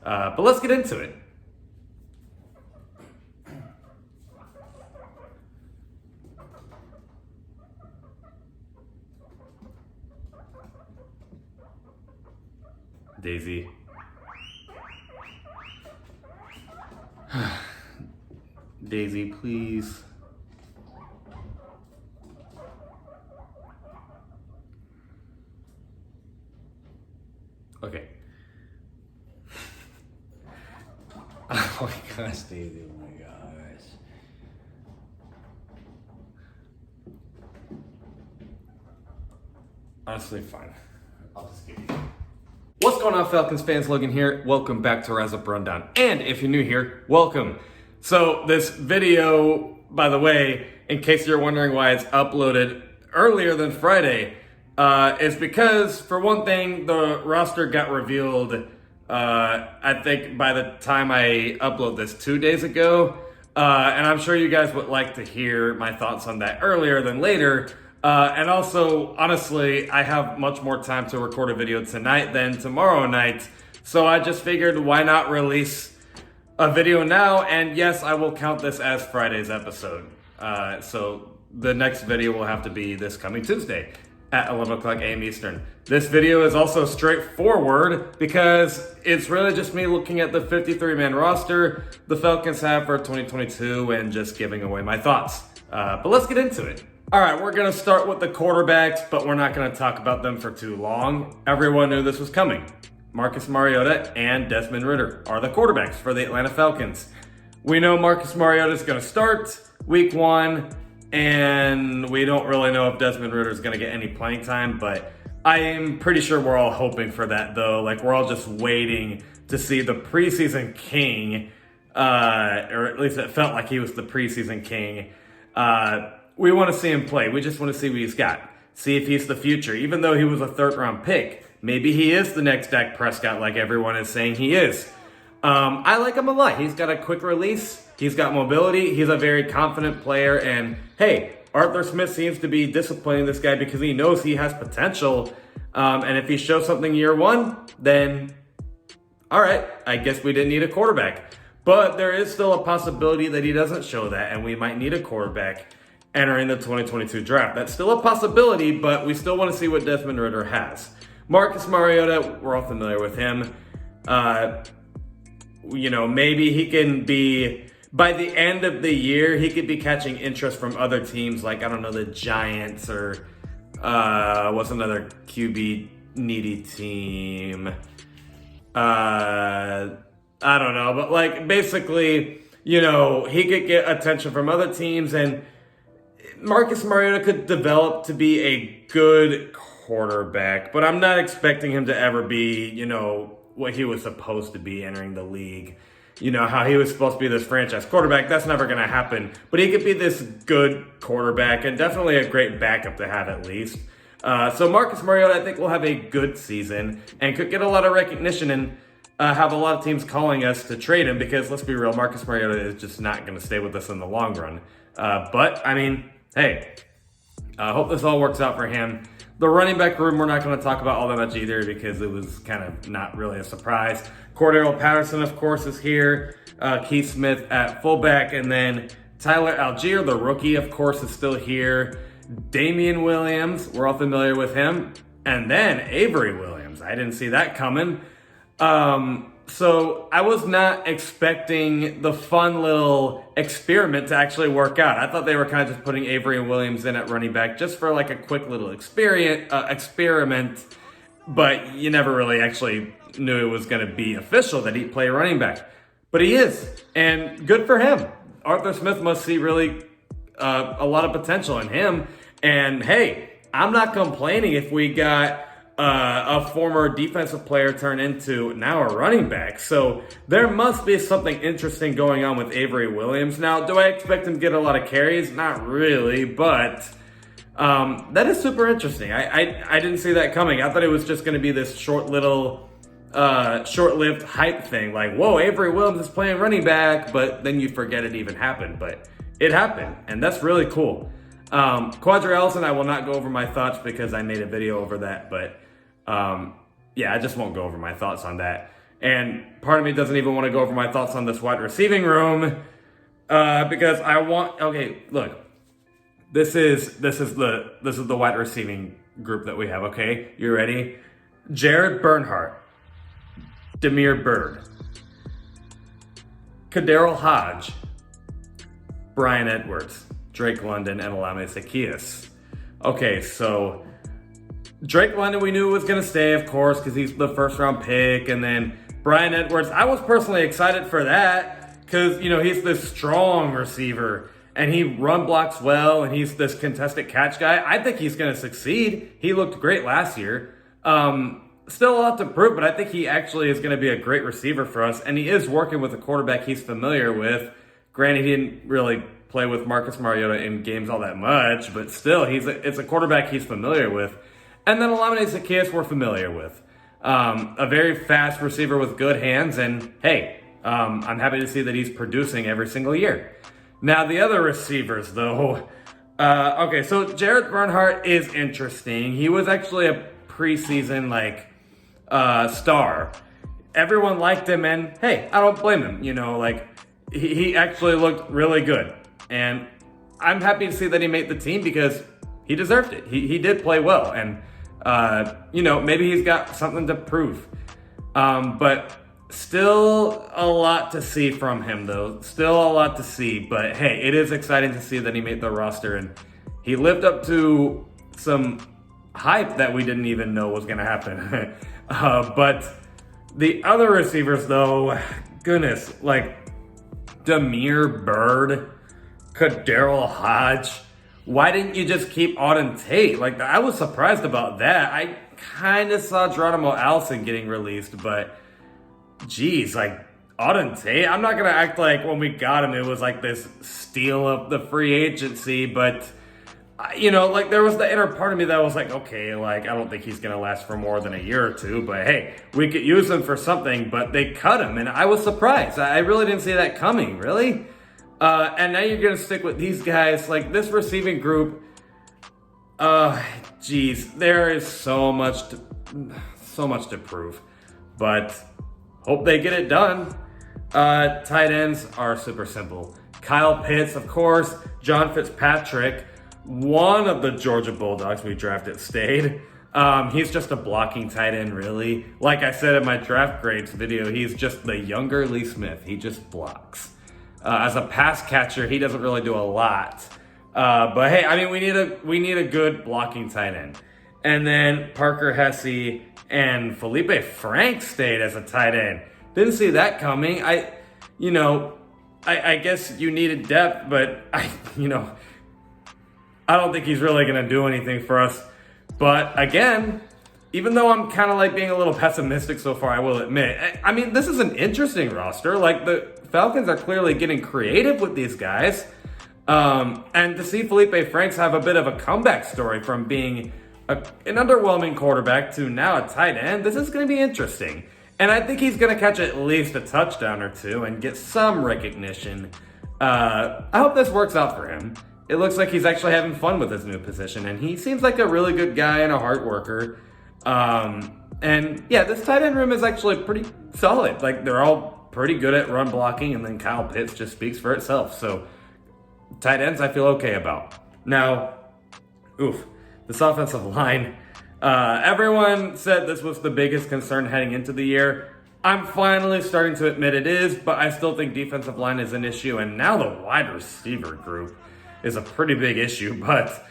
But let's get into it. Daisy. Daisy, please. Okay. Oh my gosh, Daisy, oh my gosh. Honestly, fine. I'll just give you. What's going on, Falcons fans? Logan here. Welcome back to Rise Up Rundown. And if you're new here, welcome. So this video, by the way, in case you're wondering why it's uploaded earlier than Friday, is because, for one thing, the roster got revealed, I think by the time I upload this 2 days ago. And I'm sure you guys would like to hear my thoughts on that earlier than later. And also, honestly, I have much more time to record a video tonight than tomorrow night. So I just figured, why not release a video now? And yes, I will count this as Friday's episode. So the next video will have to be this coming Tuesday at 11 o'clock a.m. Eastern. This video is also straightforward because it's really just me looking at the 53-man roster the Falcons have for 2022 and just giving away my thoughts. But let's get into it. All right, we're going to start with the quarterbacks, but we're not going to talk about them for too long. Everyone knew this was coming. Marcus Mariota and Desmond Ridder are the quarterbacks for the Atlanta Falcons. We know Marcus Mariota is going to start week 1, and we don't really know if Desmond Ridder is going to get any playing time, but I am pretty sure we're all hoping for that, though. Like, we're all just waiting to see the preseason king, or at least it felt like he was the preseason king. We want to see him play. We just want to see what he's got. See if he's the future. Even though he was a third-round pick, maybe he is the next Dak Prescott like everyone is saying he is. I like him a lot. He's got a quick release. He's got mobility. He's a very confident player. And, hey, Arthur Smith seems to be disciplining this guy because he knows he has potential. And if he shows something year 1, then, all right, I guess we didn't need a quarterback. But there is still a possibility that he doesn't show that, and we might need a quarterback entering the 2022 draft. That's still a possibility, but we still want to see what Desmond Ridder has. Marcus Mariota, we're all familiar with him. Maybe he can be, by the end of the year, he could be catching interest from other teams like, I don't know, the Giants or what's another QB needy team? I don't know, but like basically, he could get attention from other teams, and Marcus Mariota could develop to be a good quarterback, but I'm not expecting him to ever be, what he was supposed to be entering the league. How he was supposed to be this franchise quarterback. That's never going to happen. But he could be this good quarterback and definitely a great backup to have at least. So Marcus Mariota, I think, will have a good season and could get a lot of recognition and have a lot of teams calling us to trade him because, let's be real, Marcus Mariota is just not going to stay with us in the long run. But, I mean, hey, I hope this all works out for him. The running back room, we're not going to talk about all that much either because it was kind of not really a surprise. Cordero Patterson, of course, is here. Keith Smith at fullback. And then Tyler Algier, the rookie, of course, is still here. Damian Williams, we're all familiar with him. And then Avery Williams. I didn't see that coming. So I was not expecting the fun little experiment to actually work out. I thought they were kind of just putting Avery Williams in at running back just for like a quick little experiment, but you never really actually knew it was going to be official that he'd play running back. But he is, and good for him. Arthur Smith must see really a lot of potential in him. And hey, I'm not complaining if we got a former defensive player turn into now a running back. So there must be something interesting going on with Avery Williams. Now, do I expect him to get a lot of carries? Not really, but that is super interesting. I didn't see that coming. I thought it was just going to be this short-lived hype thing. Like, whoa, Avery Williams is playing running back, but then you forget it even happened. But it happened, and that's really cool. Quadri Allison, I will not go over my thoughts because I made a video over that, but yeah, I just won't go over my thoughts on that. And part of me doesn't even want to go over my thoughts on this wide receiving room because I want. Okay, look, this is the wide receiving group that we have. Okay, you ready? Jared Bernhardt, Demir Bird, Kaderil Hodge, Brian Edwards, Drake London, and Olamide Zaccheaus. Okay, so Drake London we knew was going to stay, of course, because he's the first round pick. And then Brian Edwards, I was personally excited for that because, you know, he's this strong receiver and he run blocks well and he's this contested catch guy. I think he's going to succeed. He looked great last year. Still a lot to prove, but I think he actually is going to be a great receiver for us. And he is working with a quarterback he's familiar with. Granted, he didn't really play with Marcus Mariota in games all that much, but still, it's a quarterback he's familiar with. And then Olamide Zaccheaus we're familiar with. A very fast receiver with good hands, and hey, I'm happy to see that he's producing every single year. Now, the other receivers, though. Okay, so Jared Bernhardt is interesting. He was actually a preseason, star. Everyone liked him, and hey, I don't blame him. You know, he actually looked really good. And I'm happy to see that he made the team because he deserved it. He did play well, and maybe he's got something to prove. But still a lot to see from him, though. Still a lot to see. But hey, it is exciting to see that he made the roster, and he lived up to some hype that we didn't even know was going to happen. But the other receivers, though, goodness, Demir Bird, Kaderil Hodge. Why didn't you just keep Auden Tate? I was surprised about that. I kind of saw Geronimo Allison getting released, but geez, Auden Tate, I'm not going to act like when we got him, it was this steal of the free agency, but there was the inner part of me that was okay, I don't think he's going to last for more than a year or two, but hey, we could use him for something, but they cut him, and I was surprised. I really didn't see that coming, really. And now you're going to stick with these guys. This receiving group, there is so much to prove, but hope they get it done. Tight ends are super simple. Kyle Pitts, of course. John Fitzpatrick, one of the Georgia Bulldogs we drafted, stayed. He's just a blocking tight end, really. Like I said in my draft grades video, he's just the younger Lee Smith. He just blocks. As a pass catcher, he doesn't really do a lot. But hey, we need a good blocking tight end. And then Parker Hesse and Felipe Frank stayed as a tight end. Didn't see that coming. I guess you needed depth, but I don't think he's really going to do anything for us. But again, even though I'm kind of being a little pessimistic so far, I will admit, this is an interesting roster. The Falcons are clearly getting creative with these guys. And to see Felipe Franks have a bit of a comeback story from being an underwhelming quarterback to now a tight end, this is going to be interesting. And I think he's going to catch at least a touchdown or two and get some recognition. I hope this works out for him. It looks like he's actually having fun with his new position, and he seems like a really good guy and a hard worker. And yeah, this tight end room is actually pretty solid. They're all pretty good at run blocking, and then Kyle Pitts just speaks for itself. So tight ends I feel okay about. Now, this offensive line. Everyone said this was the biggest concern heading into the year. I'm finally starting to admit it is, but I still think defensive line is an issue, and now the wide receiver group is a pretty big issue. But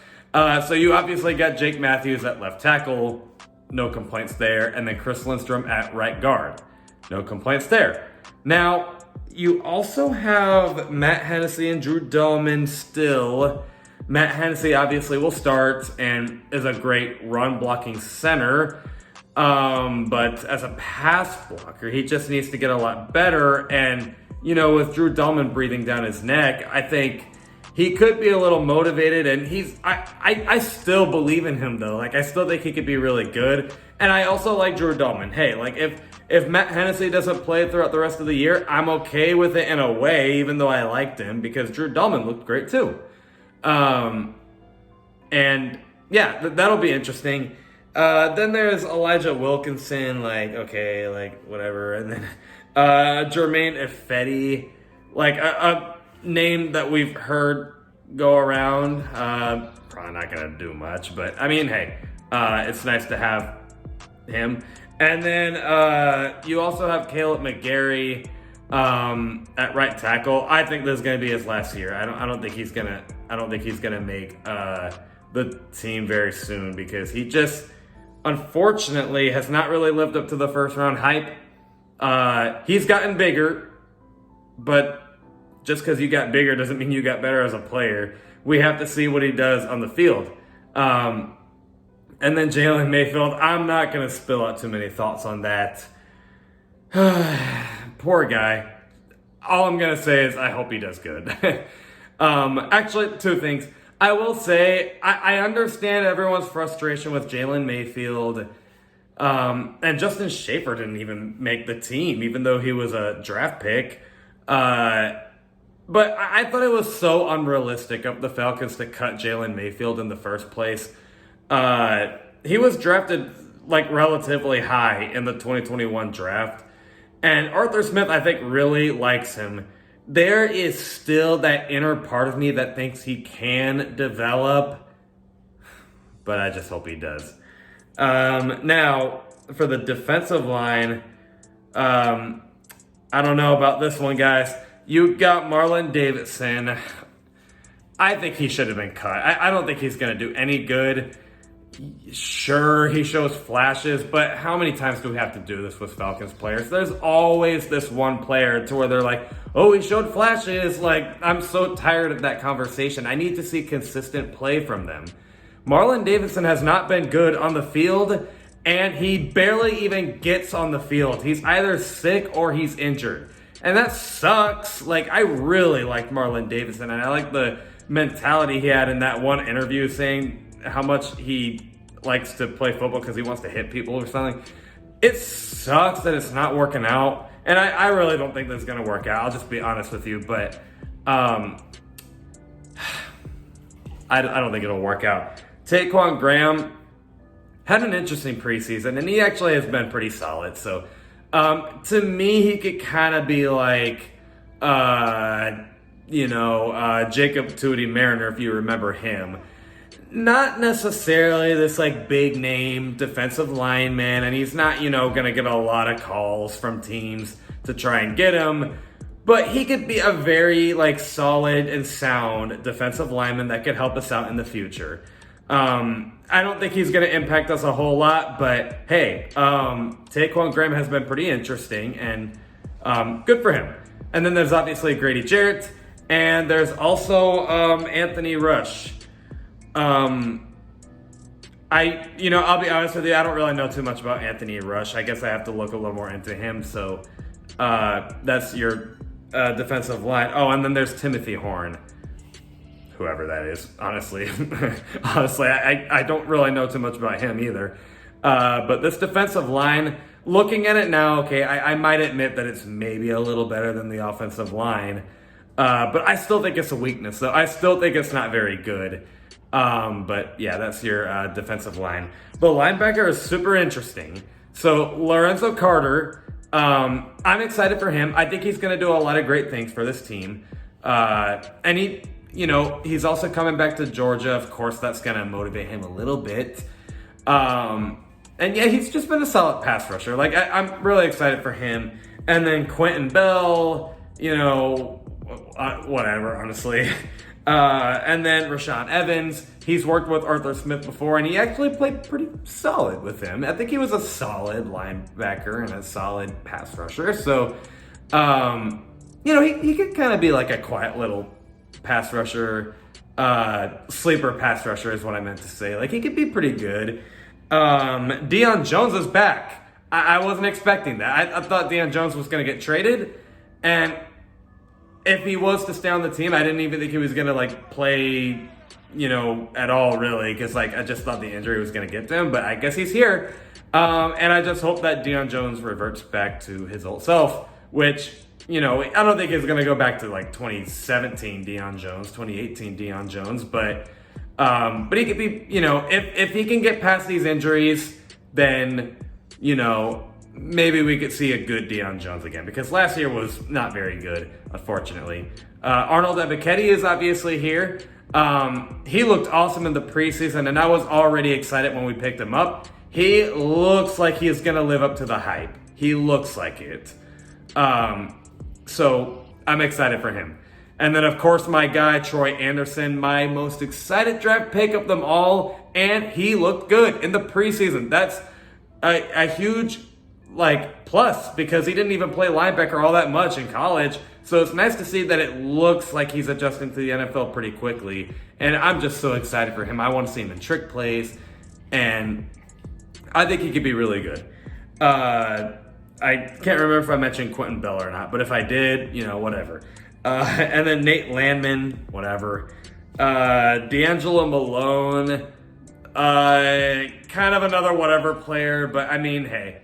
so you obviously got Jake Matthews at left tackle, no complaints there, and then Chris Lindstrom at right guard, no complaints there. Now, you also have Matt Hennessy and Drew Dalman still. Matt Hennessy obviously will start and is a great run blocking center. But as a pass blocker, he just needs to get a lot better. And, with Drew Dalman breathing down his neck, I think he could be a little motivated. And I still believe in him, though. I still think he could be really good. And I also like Drew Dalman. Hey, if Matt Hennessy doesn't play throughout the rest of the year, I'm okay with it in a way, even though I liked him, because Drew Dalman looked great too. And yeah, that'll be interesting. Then there's Elijah Wilkinson, like, okay, like, whatever. And then Jermaine Ifedi, like, a name that we've heard go around. Probably not going to do much, but, I mean, hey, it's nice to have him. And then you also have Caleb McGarry at right tackle. I think this is going to be his last year. I don't think he's gonna make the team very soon, because he just, unfortunately, has not really lived up to the first round hype. He's gotten bigger, but just because you got bigger doesn't mean you got better as a player. We have to see what he does on the field. And then Jalen Mayfield, I'm not going to spill out too many thoughts on that. Poor guy. All I'm going to say is I hope he does good. Actually, two things. I will say, I understand everyone's frustration with Jalen Mayfield. And Justin Schaefer didn't even make the team, even though he was a draft pick. But I thought it was so unrealistic of the Falcons to cut Jalen Mayfield in the first place. He was drafted like relatively high in the 2021 draft. And Arthur Smith, I think, really likes him. There is still that inner part of me that thinks he can develop, but I just hope he does. Now, for the defensive line, I don't know about this one, guys. You got Marlon Davidson. I think he should have been cut. I don't think he's going to do any good. Sure, he shows flashes, but how many times do we have to do this with Falcons players? There's always this one player to where they're like, oh, he showed flashes. Like, I'm so tired of that conversation. I need to see consistent play from them. Marlon Davidson has not been good on the field, and he barely even gets on the field. He's either sick or he's injured. And that sucks. Like, I really liked Marlon Davidson, and I like the mentality he had in that one interview saying how much he likes to play football because he wants to hit people or something. It sucks that it's not working out, and I really don't think this is going to work out. I'll just be honest with you, but I don't think it'll work out. Taquan Graham had an interesting preseason, and he actually has been pretty solid. So to me, he could kind of be like, Jacob Tuioti Mariner, if you remember him. Not necessarily this like big name defensive lineman, and he's not, going to get a lot of calls from teams to try and get him, but he could be a very like solid and sound defensive lineman that could help us out in the future. I don't think he's going to impact us a whole lot, but hey, Taquan Graham has been pretty interesting, and good for him. And then there's obviously Grady Jarrett, and there's also Anthony Rush. I'll be honest with you, I don't really know too much about Anthony Rush. I guess I have to look a little more into him. So that's your defensive line. Oh, and then there's Timothy Horn, whoever that is. Honestly, I don't really know too much about him either. But this defensive line, looking at it now, okay, I might admit that it's maybe a little better than the offensive line, but I still think it's a weakness. So I still think it's not very good. But yeah, that's your defensive line. The linebacker is super interesting. So Lorenzo Carter, I'm excited for him. I think he's going to do a lot of great things for this team. And he's also coming back to Georgia. Of course, that's going to motivate him a little bit. And yeah, he's just been a solid pass rusher. Like, I'm really excited for him. And then Quentin Bell, whatever, honestly. And then Rashaan Evans, he's worked with Arthur Smith before, and he actually played pretty solid with him. I think he was a solid linebacker and a solid pass rusher. So, he could kind of be like a quiet little pass rusher, sleeper pass rusher is what I meant to say. Like, he could be pretty good. Deion Jones is back. I wasn't expecting that. I thought Deion Jones was going to get traded, and if he was to stay on the team, I didn't even think he was going to play, at all really. Because I just thought the injury was going to get to him, but I guess he's here. And I just hope that Deion Jones reverts back to his old self, which, I don't think he's going to go back to 2017 Deion Jones, 2018 Deion Jones. But But he could be, if he can get past these injuries, then, maybe we could see a good Deion Jones again, because last year was not very good, unfortunately. Arnold Ebiketie is obviously here. He looked awesome in the preseason, and I was already excited when we picked him up. He looks like he is going to live up to the hype. He looks like it. So I'm excited for him. And then, of course, my guy, Troy Anderson, my most excited draft pick of them all, and he looked good in the preseason. That's a huge, plus, because he didn't even play linebacker all that much in college. So it's nice to see that it looks like he's adjusting to the NFL pretty quickly. And I'm just so excited for him. I want to see him in trick plays, and I think he could be really good. I can't remember if I mentioned Quentin Bell or not, but if I did, whatever. And then Nate Landman, whatever. D'Angelo Malone, kind of another whatever player, but I mean, hey,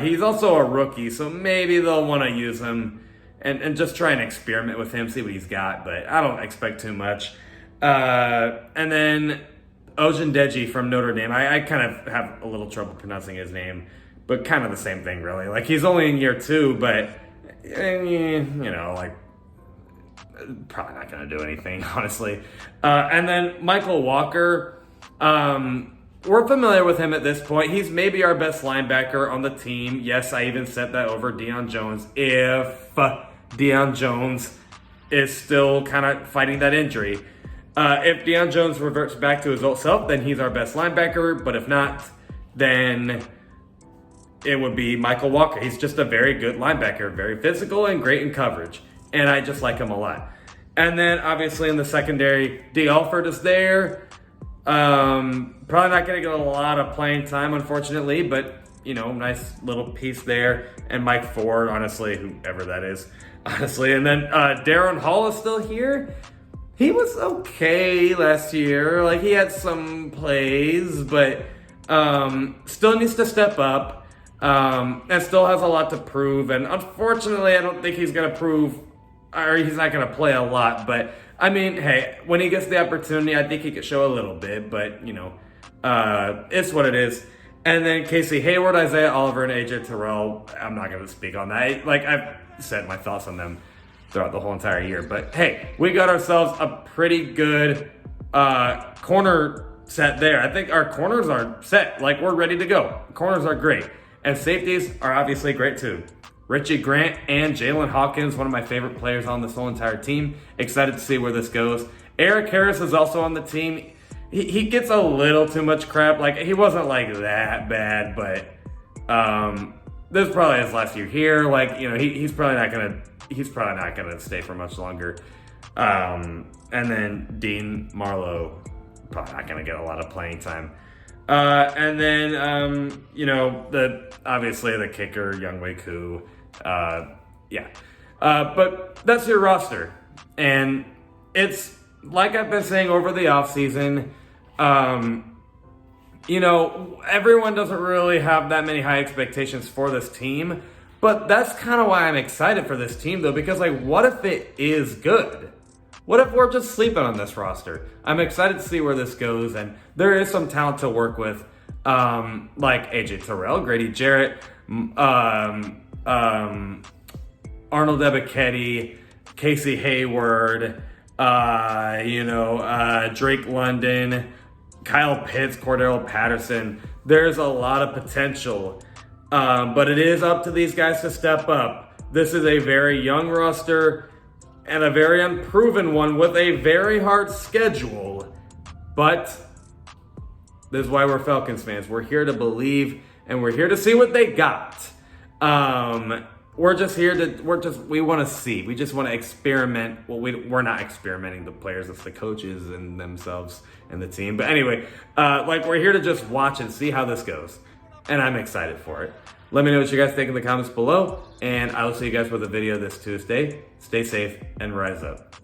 he's also a rookie, so maybe they'll want to use him and just try and experiment with him, see what he's got, but I don't expect too much. And then Ogundeji from Notre Dame. I kind of have a little trouble pronouncing his name, but kind of the same thing, really. He's only in year 2, but, probably not going to do anything, honestly. And then Michael Walker, we're familiar with him at this point. He's maybe our best linebacker on the team. Yes, I even said that over Deion Jones. If Deion Jones is still kind of fighting that injury. If Deion Jones reverts back to his old self, then he's our best linebacker. But if not, then it would be Michael Walker. He's just a very good linebacker, very physical and great in coverage. And I just like him a lot. And then, obviously, in the secondary, D. Alford is there. Probably not going to get a lot of playing time, unfortunately, but, nice little piece there. And Mike Ford, honestly, whoever that is, honestly. And then Darren Hall is still here. He was okay last year. He had some plays, but still needs to step up. And still has a lot to prove. And unfortunately, I don't think he's going to prove, or he's not going to play a lot. But, I mean, hey, when he gets the opportunity, I think he could show a little bit. But, it's what it is. And then Casey Hayward, Isaiah Oliver, and AJ Terrell, I'm not going to speak on that. I've said my thoughts on them throughout the whole entire year. But, hey, we got ourselves a pretty good corner set there. I think our corners are set. We're ready to go. Corners are great. And safeties are obviously great too. Richie Grant and Jalen Hawkins, one of my favorite players on this whole entire team. Excited to see where this goes. Eric Harris is also on the team. He gets a little too much crap. He wasn't that bad, but this is probably his last year here. He's probably not gonna stay for much longer. And then Dean Marlowe, probably not gonna get a lot of playing time. And then, obviously the kicker, Younghoe Koo. But that's your roster. And it's, like I've been saying over the offseason, everyone doesn't really have that many high expectations for this team. But that's kind of why I'm excited for this team, though, because, what if it is good? What if we're just sleeping on this roster? I'm excited to see where this goes, and there is some talent to work with, like AJ Terrell, Grady Jarrett, Arnold Ebiketie, Casey Hayward, Drake London, Kyle Pitts, Cordero Patterson. There's a lot of potential, but it is up to these guys to step up. This is a very young roster and a very unproven one with a very hard schedule. But this is why we're Falcons fans. We're here to believe, and we're here to see what they got. We're just here we want to see. We just want to experiment. Well, we're not experimenting, the players. It's the coaches and themselves and the team. But anyway, we're here to just watch and see how this goes. And I'm excited for it. Let me know what you guys think in the comments below, and I will see you guys with a video this Tuesday. Stay safe and rise up.